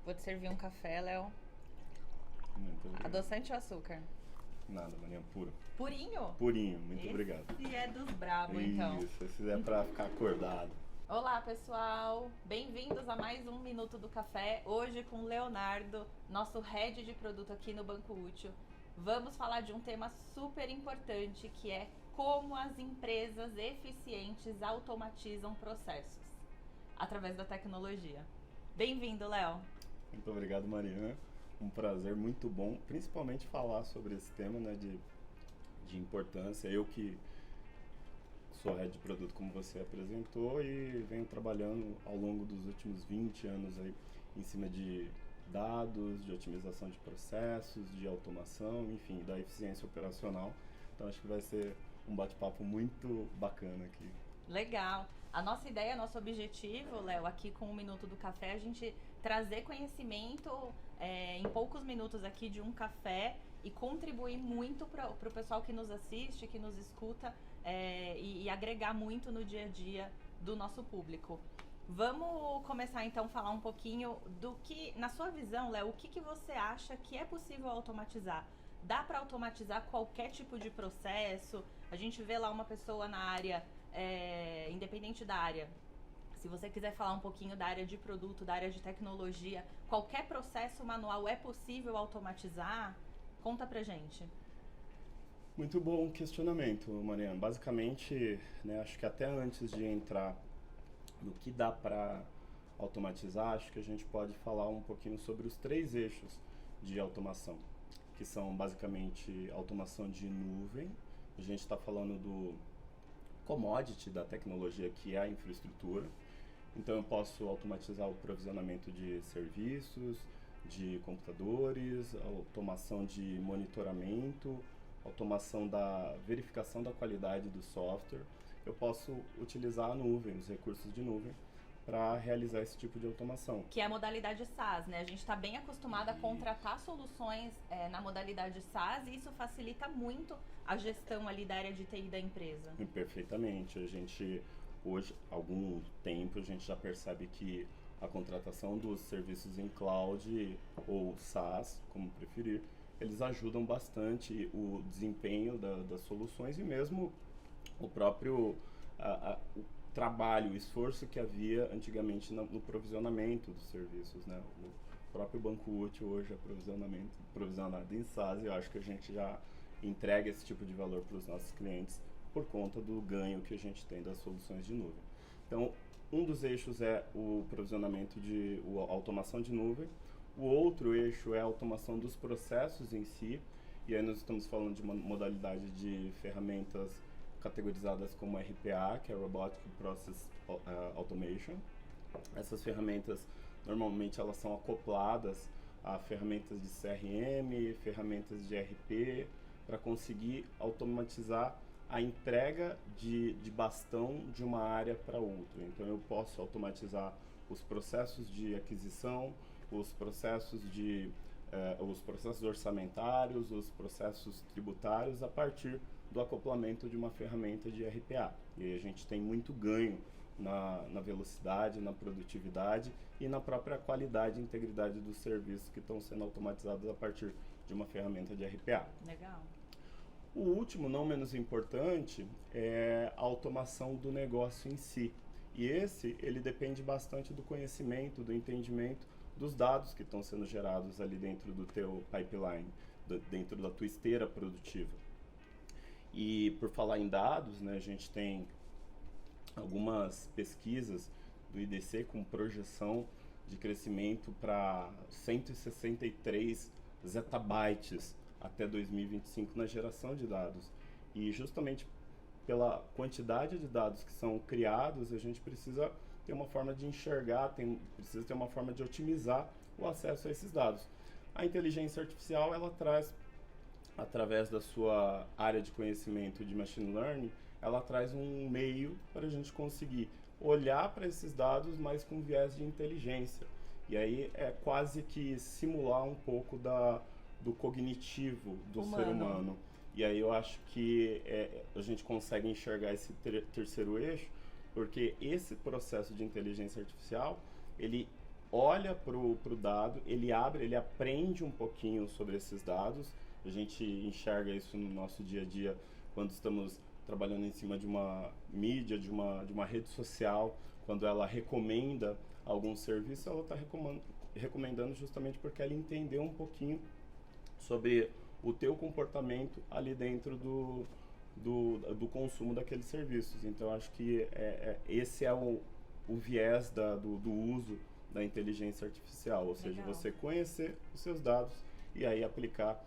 Vou te servir um café, Léo. Muito obrigado. Adoçante ou açúcar? Nada, maninha, puro. Purinho? Purinho, muito obrigado. Esse é dos brabo, então. Isso, se é pra ficar acordado. Olá, pessoal. Bem-vindos a mais um Minuto do Café. Hoje com o Leonardo, nosso head de produto aqui no Banco Útil. Vamos falar de um tema super importante, que é como as empresas eficientes automatizam processos através da tecnologia. Bem-vindo, Léo. Muito obrigado, Mariana. Um prazer muito bom, principalmente falar sobre esse tema, né, de importância. Eu que sou head de produto, como você apresentou, e venho trabalhando ao longo dos últimos 20 anos aí em cima de dados, de otimização de processos, de automação, enfim, da eficiência operacional. Então acho que vai ser um bate-papo muito bacana aqui. Legal. A nossa ideia, nosso objetivo, Léo, aqui com o Minuto do Café, é a gente trazer conhecimento em poucos minutos aqui de um café e contribuir muito para o pessoal que nos assiste, que nos escuta e agregar muito no dia a dia do nosso público. Vamos começar então a falar um pouquinho do que, na sua visão, Léo, o que você acha que é possível automatizar? Dá para automatizar qualquer tipo de processo? A gente vê lá uma pessoa na área, independente da área. Se você quiser falar um pouquinho da área de produto, da área de tecnologia, qualquer processo manual é possível automatizar? Conta pra gente. Muito bom questionamento, Mariana. Basicamente, né, acho que até antes de entrar no que dá para automatizar, acho que a gente pode falar um pouquinho sobre os três eixos de automação, que são basicamente automação de nuvem. A gente está falando do commodity da tecnologia, que é a infraestrutura. Então eu posso automatizar o provisionamento de serviços, de computadores, automação de monitoramento, automação da verificação da qualidade do software. Eu posso utilizar a nuvem, os recursos de nuvem, para realizar esse tipo de automação. Que é a modalidade SaaS, né? A gente está bem acostumado a contratar soluções na modalidade SaaS e isso facilita muito a gestão ali da área de TI da empresa. Perfeitamente. A gente, hoje, há algum tempo, a gente já percebe que a contratação dos serviços em cloud ou SaaS, como preferir, eles ajudam bastante o desempenho das soluções e mesmo o próprio o trabalho, o esforço que havia antigamente no provisionamento dos serviços, né? O próprio Banco Útil hoje é provisionado em SaaS e eu acho que a gente já entrega esse tipo de valor para os nossos clientes por conta do ganho que a gente tem das soluções de nuvem. Então, um dos eixos é o provisionamento a automação de nuvem, o outro eixo é a automação dos processos em si, e aí nós estamos falando de uma modalidade de ferramentas categorizadas como RPA, que é Robotic Process Automation. Essas ferramentas, normalmente, elas são acopladas a ferramentas de CRM, ferramentas de RP, para conseguir automatizar a entrega de bastão de uma área para outra. Então, eu posso automatizar os processos de aquisição, os processos orçamentários, os processos tributários a partir do acoplamento de uma ferramenta de RPA. E aí a gente tem muito ganho na velocidade, na produtividade e na própria qualidade e integridade dos serviços que estão sendo automatizados a partir de uma ferramenta de RPA. Legal. O último, não menos importante, é a automação do negócio em si. E ele depende bastante do conhecimento, do entendimento dos dados que estão sendo gerados ali dentro do teu pipeline, dentro da tua esteira produtiva. E por falar em dados, né, a gente tem algumas pesquisas do IDC com projeção de crescimento para 163 zettabytes até 2025 na geração de dados. E justamente pela quantidade de dados que são criados, a gente precisa ter uma forma de enxergar, precisa ter uma forma de otimizar o acesso a esses dados. A inteligência artificial, ela traz, através da sua área de conhecimento de machine learning, ela traz um meio para a gente conseguir olhar para esses dados, mas com viés de inteligência. E aí é quase que simular um pouco do cognitivo do ser humano. E aí eu acho que a gente consegue enxergar esse terceiro eixo, porque esse processo de inteligência artificial, ele olha para o dado, ele abre, ele aprende um pouquinho sobre esses dados. A gente enxerga isso no nosso dia a dia quando estamos trabalhando em cima de uma mídia, de uma rede social, quando ela recomenda algum serviço, ela está recomendando justamente porque ela entendeu um pouquinho sobre o teu comportamento ali dentro do consumo daqueles serviços. Então, acho que esse é o viés do uso da inteligência artificial, ou seja, Legal. você conhecer os seus dados e aí aplicar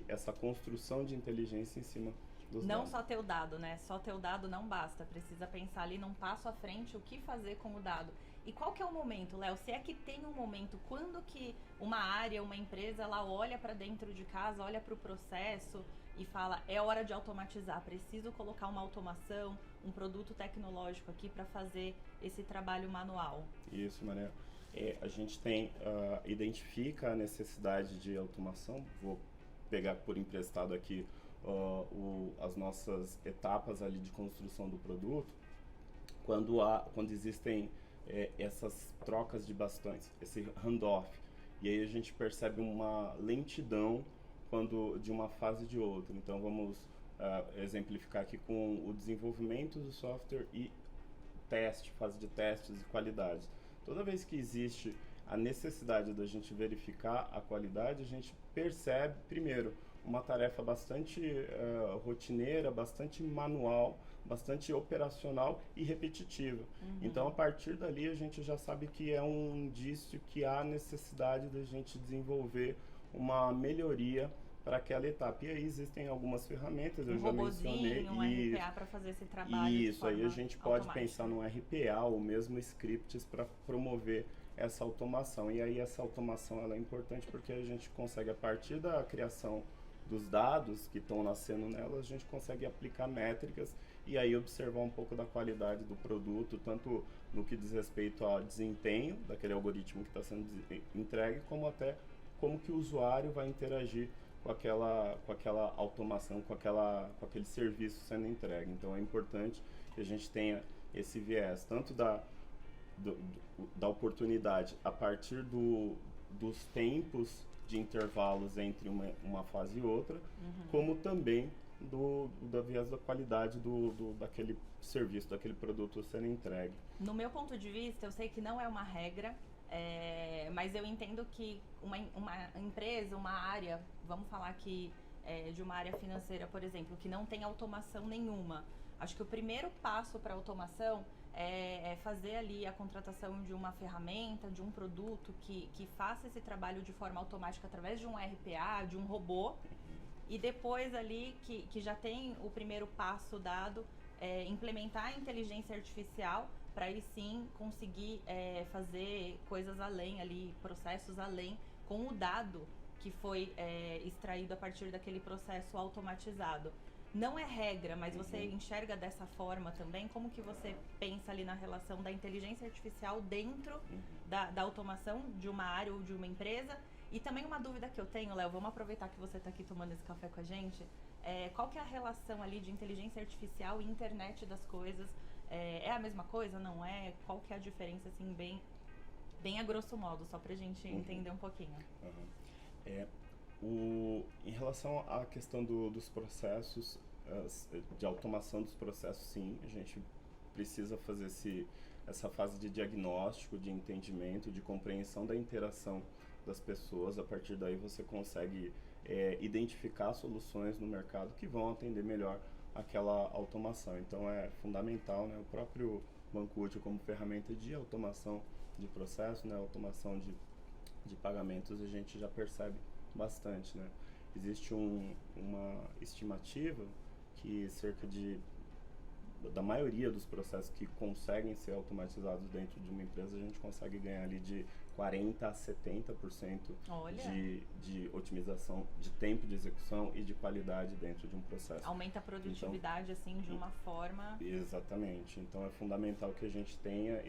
essa construção de inteligência em cima dos Não dados. só ter o dado, né? Só ter o dado não basta. Precisa pensar ali num passo à frente o que fazer com o dado. E qual que é o momento, Léo? Se é que tem um momento, quando que uma área, uma empresa, ela olha para dentro de casa, olha para o processo e fala, é hora de automatizar, preciso colocar uma automação, um produto tecnológico aqui para fazer esse trabalho manual. Isso, Maria. A gente identifica a necessidade de automação. Vou pegar por emprestado aqui as nossas etapas ali de construção do produto. Quando existem essas trocas de bastões, esse handoff, e aí a gente percebe uma lentidão de uma fase de outra. Então vamos exemplificar aqui com o desenvolvimento do software e fase de testes e qualidade. Toda vez que existe a necessidade da gente verificar a qualidade, a gente percebe, primeiro, uma tarefa bastante rotineira, bastante manual, bastante operacional e repetitiva. Então, a partir dali, a gente já sabe que é um indício que há necessidade da gente desenvolver uma melhoria para aquela etapa. E aí existem algumas ferramentas, eu já mencionei. Um RPA para fazer esse trabalho. Isso, aí a gente pode automática. pensar num RPA ou mesmo scripts para promover essa automação. E aí essa automação ela é importante porque a gente consegue, a partir da criação dos dados que estão nascendo nela, a gente consegue aplicar métricas e aí observar um pouco da qualidade do produto, tanto no que diz respeito ao desempenho daquele algoritmo que está sendo entregue, como até como que o usuário vai interagir com aquela automação, com aquele serviço sendo entregue. Então é importante que a gente tenha esse viés, tanto da oportunidade a partir dos tempos de intervalos entre uma fase e outra, como também da viés da qualidade daquele serviço, daquele produto sendo entregue. No meu ponto de vista, eu sei que não é uma regra, mas eu entendo que uma empresa, uma área, vamos falar aqui de uma área financeira, por exemplo, que não tem automação nenhuma. Acho que o primeiro passo para automação é fazer ali a contratação de uma ferramenta, de um produto que faça esse trabalho de forma automática através de um RPA, de um robô, e depois ali que já tem o primeiro passo dado, implementar a inteligência artificial para aí sim conseguir fazer coisas além ali, processos além, com o dado que foi extraído a partir daquele processo automatizado. Não é regra, mas você enxerga dessa forma também? Como que você pensa ali na relação da inteligência artificial dentro da automação de uma área ou de uma empresa? E também uma dúvida que eu tenho, Léo, vamos aproveitar que você está aqui tomando esse café com a gente. Qual que é a relação ali de inteligência artificial e internet das coisas? É a mesma coisa? Não é? Qual que é a diferença, assim, bem a grosso modo, só pra gente entender um pouquinho? Em relação à questão dos processos, de automação dos processos, sim, a gente precisa fazer essa fase de diagnóstico, de entendimento, de compreensão da interação das pessoas. A partir daí você consegue identificar soluções no mercado que vão atender melhor aquela automação. Então é fundamental, né, o próprio Banco Útil como ferramenta de automação de processo, né, automação de pagamentos, a gente já percebe bastante, né? Existe uma estimativa que da maioria dos processos que conseguem ser automatizados dentro de uma empresa, a gente consegue ganhar ali de 40% a 70% de otimização de tempo de execução e de qualidade dentro de um processo. Aumenta a produtividade, então, assim, de uma forma... Exatamente. Então é fundamental que a gente tenha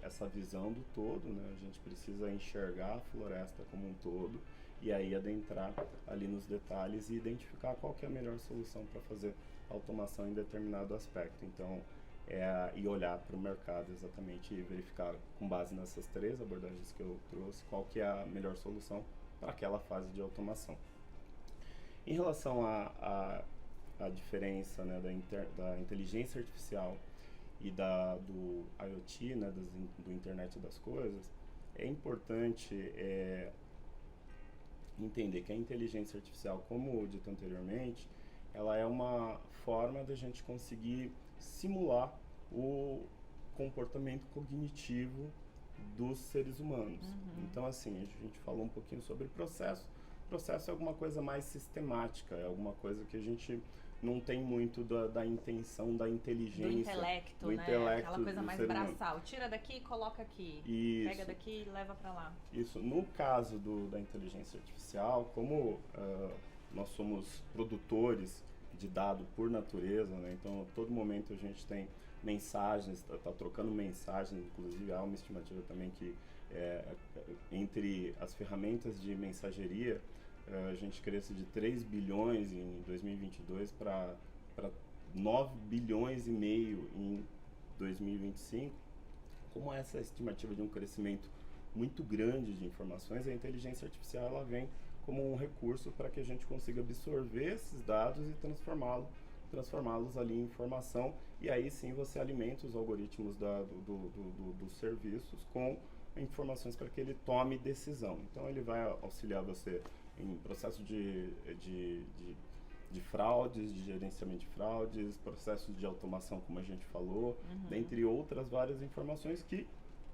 essa visão do todo, né? A gente precisa enxergar a floresta como um todo e aí adentrar ali nos detalhes e identificar qual que é a melhor solução para fazer automação em determinado aspecto. Então, e olhar para o mercado exatamente e verificar, com base nessas 3 abordagens que eu trouxe, qual que é a melhor solução para aquela fase de automação. Em relação à diferença, né, da inteligência artificial e do IoT, né, do Internet das Coisas, é importante entender que a inteligência artificial, como dito anteriormente, ela é uma forma da gente conseguir simular o comportamento cognitivo dos seres humanos. Então, assim, a gente falou um pouquinho sobre processo. Processo é alguma coisa mais sistemática, é alguma coisa que a gente não tem muito da intenção, da inteligência. Do intelecto, do né? intelecto Aquela coisa mais humano. braçal. Tira daqui e coloca aqui. Isso. Pega daqui e leva para lá. Isso. No caso da inteligência artificial, como nós somos produtores de dado por natureza, né? Então, a todo momento a gente tem mensagens, tá trocando mensagens, inclusive há uma estimativa também que entre as ferramentas de mensageria, a gente cresce de 3 bilhões em 2022 para 9 bilhões e meio em 2025. Como essa estimativa de um crescimento muito grande de informações, a inteligência artificial ela vem como um recurso para que a gente consiga absorver esses dados e transformá-los ali em informação, e aí sim você alimenta os algoritmos dos serviços com informações para que ele tome decisão. Então ele vai auxiliar você em processo de fraudes, de gerenciamento de fraudes, processos de automação, como a gente falou, dentre outras várias informações que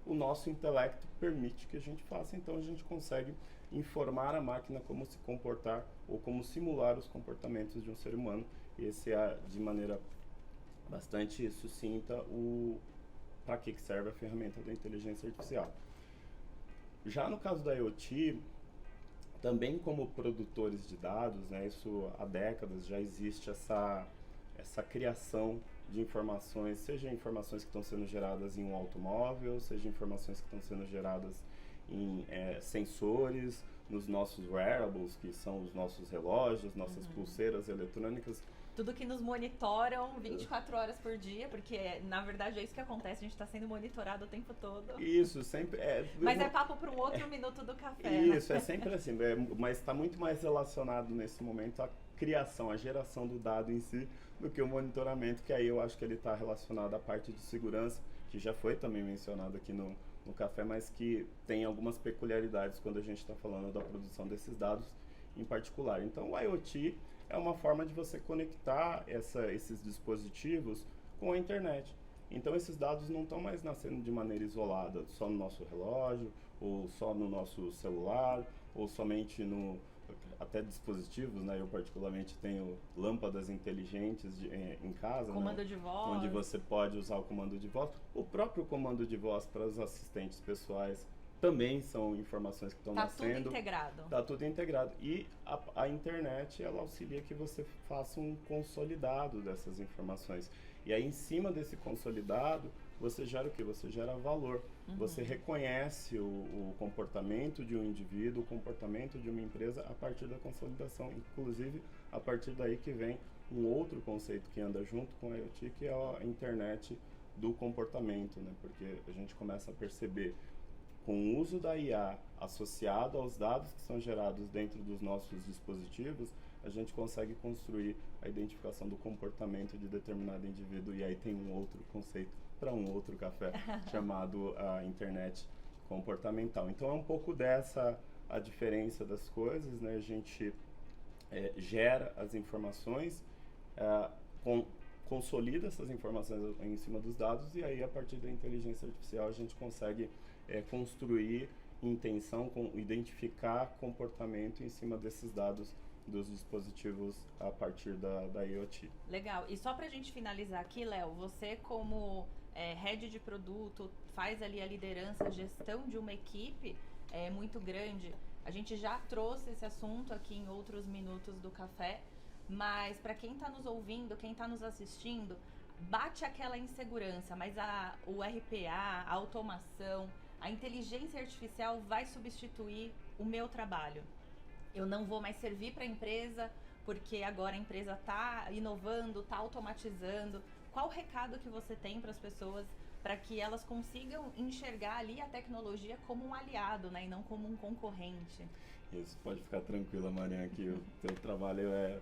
o nosso intelecto permite que a gente faça. Então a gente consegue informar a máquina como se comportar ou como simular os comportamentos de um ser humano. Esse é, de maneira bastante sucinta, para que serve a ferramenta da inteligência artificial. Já no caso da IoT, também como produtores de dados, né, isso há décadas já existe essa criação de informações, seja informações que estão sendo geradas em um automóvel, seja informações que estão sendo geradas em sensores, nos nossos wearables, que são os nossos relógios, nossas pulseiras eletrônicas. Tudo que nos monitoram 24 horas por dia, porque na verdade é isso que acontece, a gente está sendo monitorado o tempo todo. Isso, sempre Mas é papo para um outro minuto do café. Isso, é sempre assim, mas está muito mais relacionado nesse momento à criação, à geração do dado em si, do que o monitoramento, que aí eu acho que ele está relacionado à parte de segurança, que já foi também mencionado aqui no café, mas que tem algumas peculiaridades quando a gente está falando da produção desses dados em particular. Então o IoT é uma forma de você conectar esses dispositivos com a internet. Então esses dados não estão mais nascendo de maneira isolada, só no nosso relógio, ou só no nosso celular, ou somente até dispositivos, né? Eu particularmente tenho lâmpadas inteligentes em casa, comando né? de voz, onde você pode usar o comando de voz. O próprio comando de voz para os assistentes pessoais também são informações que estão nascendo. Tá tudo integrado. Tá tudo integrado. E a internet, ela auxilia que você faça um consolidado dessas informações. E aí, em cima desse consolidado, você gera o quê? Você gera valor. Você reconhece o comportamento de um indivíduo, o comportamento de uma empresa a partir da consolidação. Inclusive, a partir daí que vem um outro conceito que anda junto com a IoT, que é a internet do comportamento, né? Porque a gente começa a perceber, com o uso da IA associado aos dados que são gerados dentro dos nossos dispositivos, a gente consegue construir a identificação do comportamento de determinado indivíduo. E aí tem um outro conceito para um outro café, chamado a internet comportamental. Então é um pouco dessa a diferença das coisas, né? A gente gera as informações, consolida essas informações em cima dos dados, e aí a partir da inteligência artificial a gente consegue construir intenção, identificar comportamento em cima desses dados dos dispositivos a partir da IoT. Legal. E só pra gente finalizar aqui, Léo, você como head de produto, faz ali a liderança, a gestão de uma equipe muito grande. A gente já trouxe esse assunto aqui em outros minutos do café, mas para quem está nos ouvindo, quem está nos assistindo, bate aquela insegurança, mas o RPA, a automação, a inteligência artificial vai substituir o meu trabalho. Eu não vou mais servir para a empresa, porque agora a empresa está inovando, está automatizando. qual o recado que você tem para as pessoas para que elas consigam enxergar ali a tecnologia como um aliado, né, e não como um concorrente? Isso, pode ficar tranquila, Mariana, que o teu trabalho é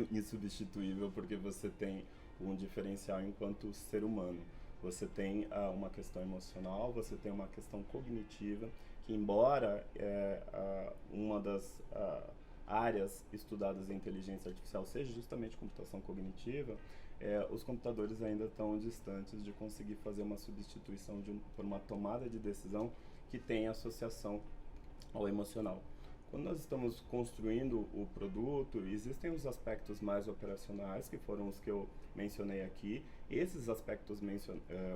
insubstituível porque você tem um diferencial enquanto ser humano. Você tem uma questão emocional, você tem uma questão cognitiva, que embora uma das áreas estudadas em inteligência artificial seja justamente computação cognitiva, os computadores ainda estão distantes de conseguir fazer uma substituição por uma tomada de decisão que tenha associação ao emocional. Quando nós estamos construindo o produto, existem os aspectos mais operacionais, que foram os que eu mencionei aqui. Esses aspectos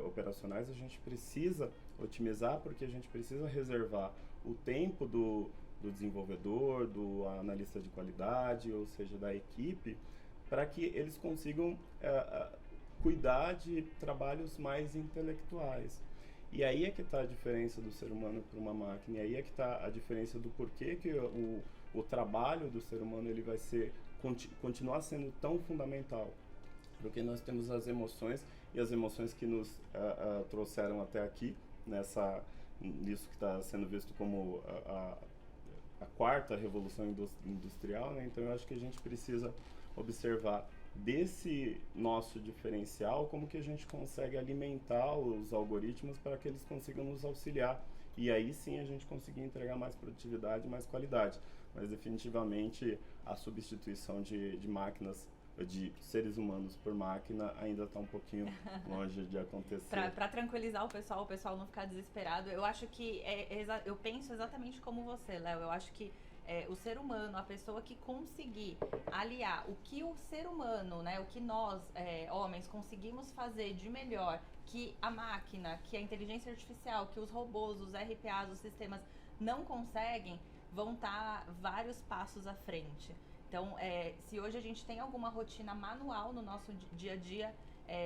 operacionais a gente precisa otimizar, porque a gente precisa reservar o tempo do desenvolvedor, do analista de qualidade, ou seja, da equipe, para que eles consigam cuidar de trabalhos mais intelectuais. E aí é que está a diferença do ser humano para uma máquina, e aí é que está a diferença do porquê que o trabalho do ser humano ele vai continuar sendo tão fundamental. Porque nós temos as emoções, e as emoções que nos trouxeram até aqui, nisso que está sendo visto como a quarta revolução industrial, né? Então eu acho que a gente precisa observar desse nosso diferencial, como que a gente consegue alimentar os algoritmos para que eles consigam nos auxiliar. E aí sim a gente conseguir entregar mais produtividade e mais qualidade. Mas definitivamente a substituição de máquinas, de seres humanos por máquina, ainda está um pouquinho longe de acontecer. Para tranquilizar o pessoal não ficar desesperado, eu acho que eu penso exatamente como você, Léo. Eu acho que o ser humano, a pessoa que conseguir aliar o que o ser humano, né, o que nós, homens, conseguimos fazer de melhor que a máquina, que a inteligência artificial, que os robôs, os RPAs, os sistemas não conseguem, vão estar vários passos à frente. Então, se hoje a gente tem alguma rotina manual no nosso dia a dia,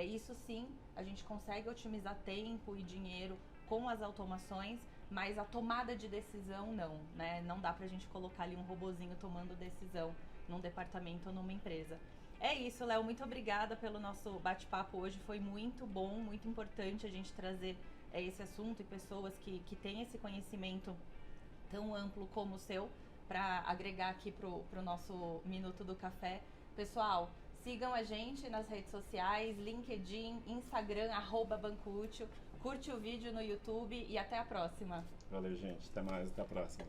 isso sim, a gente consegue otimizar tempo e dinheiro com as automações, mas a tomada de decisão não, né? Não dá pra gente colocar ali um robozinho tomando decisão num departamento ou numa empresa. É isso, Léo, muito obrigada pelo nosso bate-papo hoje, foi muito bom, muito importante a gente trazer esse assunto e pessoas que têm esse conhecimento tão amplo como o seu, para agregar aqui pro nosso Minuto do Café. Pessoal, sigam a gente nas redes sociais, LinkedIn, Instagram, @BancoÚtil. Curte o vídeo no YouTube e até a próxima. Valeu, gente. Até mais. Até a próxima.